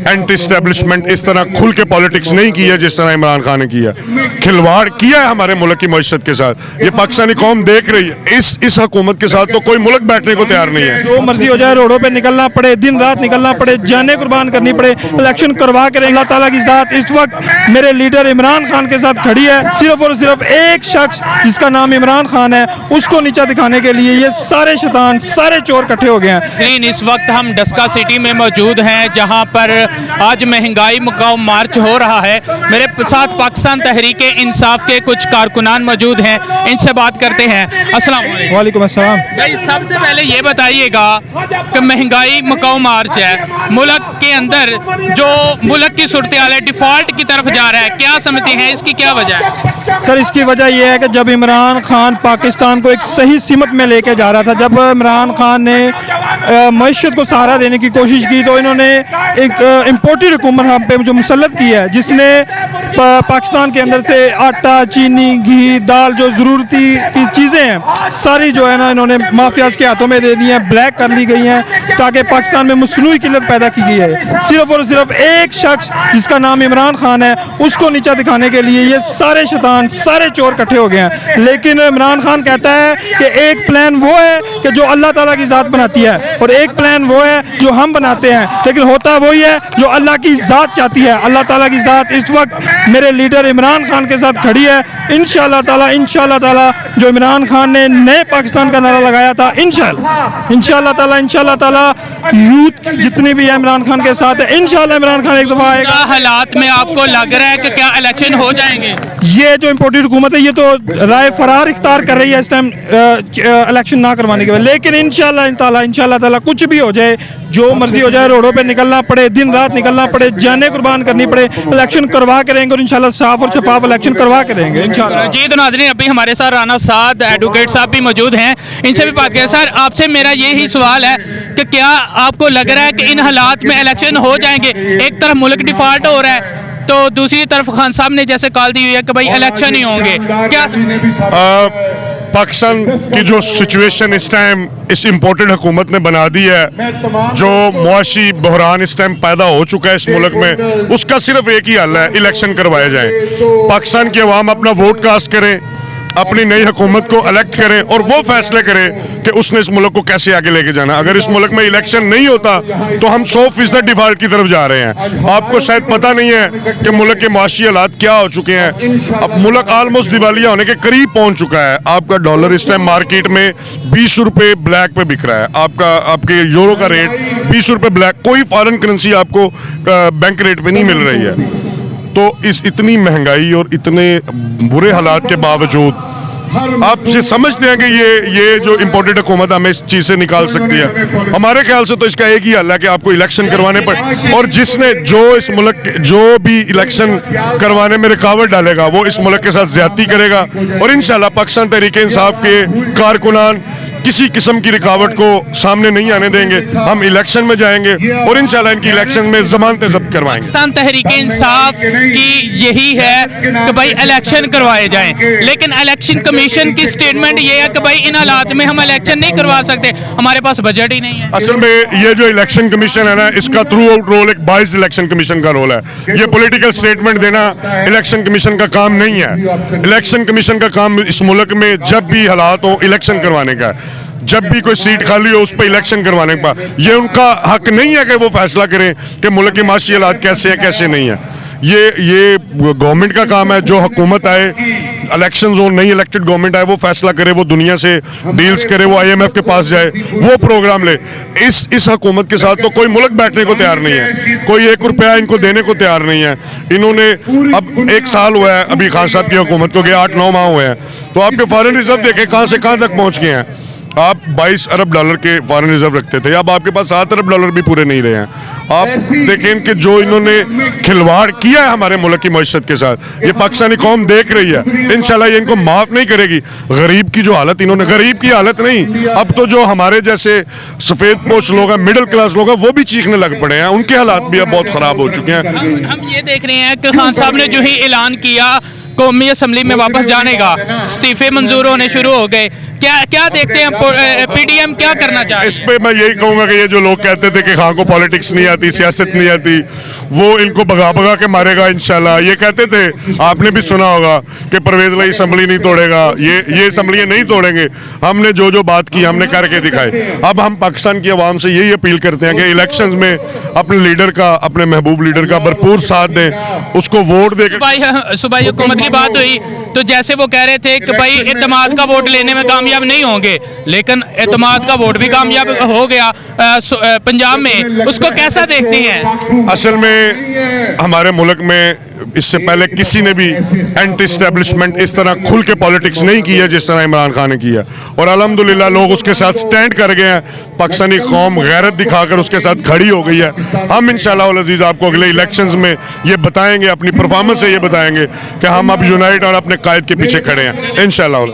Anti establishment इस तरह खुल के पॉलिटिक्स नहीं की है जिस तरह इमरान खान ने किया। खिलवाड़ किया है हमारे मुल्क की मईशत के साथ। ये पाकिस्तानी कौम देख रही है। इस हुकूमत के साथ तो कोई मुल्क बैठने को तैयार नहीं है। जो मर्जी हो जाए, रोडों पे निकलना पड़े, दिन रात निकलना पड़े, जाने कुर्बान करनी पड़े, इलेक्शन करवा के अल्लाह ताला की ज़ात इस वक्त मेरे लीडर इमरान खान के साथ खड़ी है। सिर्फ और सिर्फ एक शख्स जिसका नाम इमरान खान है, उसको नीचा दिखाने के लिए ये सारे शैतान, सारे चोर इकट्ठे हो गए हैं। इस वक्त हम डस्का सिटी में मौजूद हैं, जहां पर आज महंगाई मुकाम मार्च हो रहा है। मेरे साथ पाकिस्तान तहरीक इंसाफ के कुछ कारकुनान मौजूद हैं, इनसे बात करते हैं। अस्सलाम वालेकुम अस्सलाम। भाई, सबसे पहले ये बताइएगा कि महंगाई मुकाम मार्च है, मुल्क के अंदर जो मुल्क की सूरत हाल है डिफॉल्ट की तरफ जा रहा है, क्या समझते हैं इसकी क्या वजह है? सर, इसकी वजह यह है कि जब इमरान खान पाकिस्तान को एक सही सिमत में लेके जा रहा था, जब इमरान खान ने मईशत को सहारा देने की कोशिश की, तो इन्होंने एक इम्पोर्टेड हुकूमत हम पे जो मुसल्लत की है, जिसने पाकिस्तान के अंदर से आटा, चीनी, घी, दाल, जो ज़रूरती की चीज़ें हैं, सारी जो है ना इन्होंने माफियाज के हाथों में दे दी हैं, ब्लैक कर ली गई हैं, ताकि पाकिस्तान में मसनूई किल्लत पैदा की गई है। सिर्फ और सिर्फ एक शख्स जिसका नाम इमरान खान है, उसको नीचा दिखाने के लिए ये सारे शैतान, सारे चोर इकट्ठे हो गए हैं। लेकिन इमरान खान कहता है कि एक प्लान वो है कि जो अल्लाह ताला की ज़ात बनाती है, और एक प्लान वो है जो हम बनाते हैं। लेकिन होता वही है जो अल्लाह की ज़ात चाहती है। अल्लाह ताला की ज़ात इस वक्त मेरे लीडर इमरान खान के साथ खड़ी है। इंशाअल्लाह ताला जो इमरान खान ने नए पाकिस्तान का नारा लगाया था, इंशाअल्लाह ताला यूथ जितनी भी है इमरान खान के साथ है। इंशाअल्लाह इमरान खान एक दफ़ा आएगा। हालात में आपको लग रहा है कि क्या इलेक्शन हो जाएंगे? ये जो इम्पोर्टेड हुकूमत है, ये तो राय फरार इख्तियार कर रही है इस टाइम इलेक्शन ना करवाने के बाद। लेकिन इंशाअल्लाह ताला कुछ भी हो जाए, जो मर्जी हो जाए, रोडों पे निकलना पड़े, दिन रात निकलना पड़े, जाने कुर्बान करनी पड़े, इलेक्शन करवा के रहेंगे और इंशाल्लाह साफ और शफाफ इलेक्शन करवा के रहेंगे इंशाल्लाह। जी, तो नाज़रीन, अभी हमारे साथ राना साद एडवोकेट साहब भी मौजूद हैं, इनसे भी बात करें। सर, आपसे मेरा यही सवाल है कि क्या आपको लग रहा है कि इन हालात में इलेक्शन हो जाएंगे? एक तरफ मुल्क डिफॉल्ट हो रहा है, तो दूसरी तरफ खान साहब ने जैसे कॉल दी हुई है कि भाई इलेक्शन ही होंगे, क्या पाकिस्तान की जो सिचुएशन इस टाइम इस इम्पोर्टेड हुकूमत ने बना दी है, जो मुआशी बहरान इस टाइम पैदा हो चुका है इस मुल्क में, उसका सिर्फ एक ही हल है, इलेक्शन करवाए जाएं। पाकिस्तान की अवाम अपना वोट कास्ट करें, अपनी नई हुकूमत को इलेक्ट करें और वो फैसले करें कि उसने इस मुल्क को कैसे आगे लेके जाना। अगर इस मुल्क में इलेक्शन नहीं होता तो हम 100% डिफॉल्ट की तरफ जा रहे हैं। आपको शायद पता नहीं है कि मुल्क के माशी हालात क्या हो चुके हैं। अब मुल्क ऑलमोस्ट दिवालिया होने के करीब पहुंच चुका है। आपका डॉलर इस टाइम मार्केट में 20 रुपये ब्लैक पे बिक रहा है। आपके यूरो का रेट 20 रुपये ब्लैक, कोई फॉरेन करेंसी आपको बैंक रेट पे नहीं मिल रही है। तो इस इतनी महंगाई और इतने बुरे हालात के बावजूद आप ये समझते हैं कि ये जो इम्पोर्टेड हुकूमत हमें इस चीज़ से निकाल सकती है? हमारे ख्याल से तो इसका एक ही हल है कि आपको इलेक्शन करवाने पड़े, और जिसने जो इस मुल्क जो भी इलेक्शन करवाने में रुकावट डालेगा वो इस मुल्क के साथ ज्यादती करेगा। और इंशाल्लाह पाकिस्तान तहरीक इंसाफ के कारकुनान किसी किस्म की रुकावट को सामने नहीं आने देंगे। हम इलेक्शन में जाएंगे और इंशाल्लाह इनकी इलेक्शन में जमानतें जब्त करवाएंगे। पाकिस्तान तहरीक इंसाफ की यही है कि भाई इलेक्शन करवाए जाएं, लेकिन इलेक्शन कमीशन की स्टेटमेंट ये है कि भाई इन हालात में हम इलेक्शन नहीं करवा सकते, हमारे पास बजट ही नहीं है। असल में ये जो इलेक्शन कमीशन है ना, इसका थ्रू आउट रोल एक बाइस्ड इलेक्शन कमीशन का रोल है। ये पॉलिटिकल स्टेटमेंट देना इलेक्शन कमीशन का काम नहीं है। इलेक्शन कमीशन का काम इस मुल्क में जब भी हालात हो इलेक्शन करवाने का है। जब भी कोई सीट खाली हो उस पर इलेक्शन करवाने का ये उनका हक नहीं है कि वो फैसला करें कि मुल्क के माशी हालात कैसे हैं कैसे नहीं है। ये गवर्नमेंट का काम है। जो हुकूमत आए, इलेक्शन हो, नई इलेक्टेड गवर्नमेंट आए, वो फैसला करे, वो दुनिया से डील्स करे, वो IMF के पास जाए, वो प्रोग्राम ले। इस हुकूमत के साथ तो कोई मुल्क बैठने को तैयार नहीं है, कोई 1 रुपया इनको देने को तैयार नहीं है। इन्होंने अब 1 साल हुआ है अभी खान साहब की हुकूमत को, गया 8-9 माह हुए हैं, तो आपके फॉरेन रिजर्व देखें कहाँ से कहाँ तक पहुँच गए हैं। आप 22 अरब डॉलर के फॉरेन रिजर्व रखते थे, अब आपके पास 7 अरब डॉलर भी पूरे नहीं रहे हैं। आप देखें कि जो इन्होंने खिलवाड़ किया है हमारे मुल्क की मईशत के साथ, ये पाकिस्तानी कौम देख रही है। इंशाल्लाह ये इनको माफ़ नहीं करेगी। गरीब की जो हालत इन्होंने, गरीब की हालत नहीं, अब तो जो हमारे जैसे सफ़ेद पोश लोग हैं, मिडिल क्लास लोग हैं, वो भी चीखने लग पड़े हैं। उनके हालात भी अब बहुत ख़राब हो चुके हैं। हम ये देख रहे हैं कि खान साहब ने जो ही ऐलान किया कौमी असम्बली में वापस जाने का, इस्तीफे मंजूर होने शुरू हो गए, क्या क्या देखते हैं पीडीएम क्या करना चाह रही इस पे मैं यही कहूंगा कि ये जो लोग कहते थे कि खां को पॉलिटिक्स नहीं आती, सियासत नहीं आती, वो इनको भगा भगा के मारेगा इंशाल्लाह। ये कहते थे, आपने भी सुना होगा कि परवेज लाई असम्बली नहीं तोड़ेगा, ये असम्बलियां नहीं तोड़ेंगे। हमने जो जो बात की हमने करके दिखाई। अब हम पाकिस्तान की आवाम से यही अपील करते हैं कि इलेक्शंस में अपने लीडर का, अपने महबूब लीडर का भरपूर साथ दें, उसको वोट दे के। सुबह हुकूमत की बात हुई तो जैसे वो कह रहे थे कि भाई एतमाद का वोट लेने में कामयाब नहीं होंगे, लेकिन एतमाद का वोट भी कामयाब हो गया पंजाब में। उसको कैसा देखते हैं? असल में हमारे मुल्क में इससे पहले किसी ने भी एंटी एस्टेब्लिशमेंट इस तरह खुल के पॉलिटिक्स नहीं की है जिस तरह इमरान खान ने किया, और अल्हम्दुलिल्लाह लोग उसके साथ स्टैंड कर गए हैं। पाकिस्तानी कौम गैरत दिखाकर उसके साथ खड़ी हो गई है। हम इंशाअल्लाह अल अज़ीज़ आपको अगले इलेक्शंस में ये बताएंगे, अपनी परफॉर्मेंस से ये बताएंगे कि हम अब यूनाइट और अपने कायद के पीछे खड़े हैं इंशाअल्लाह।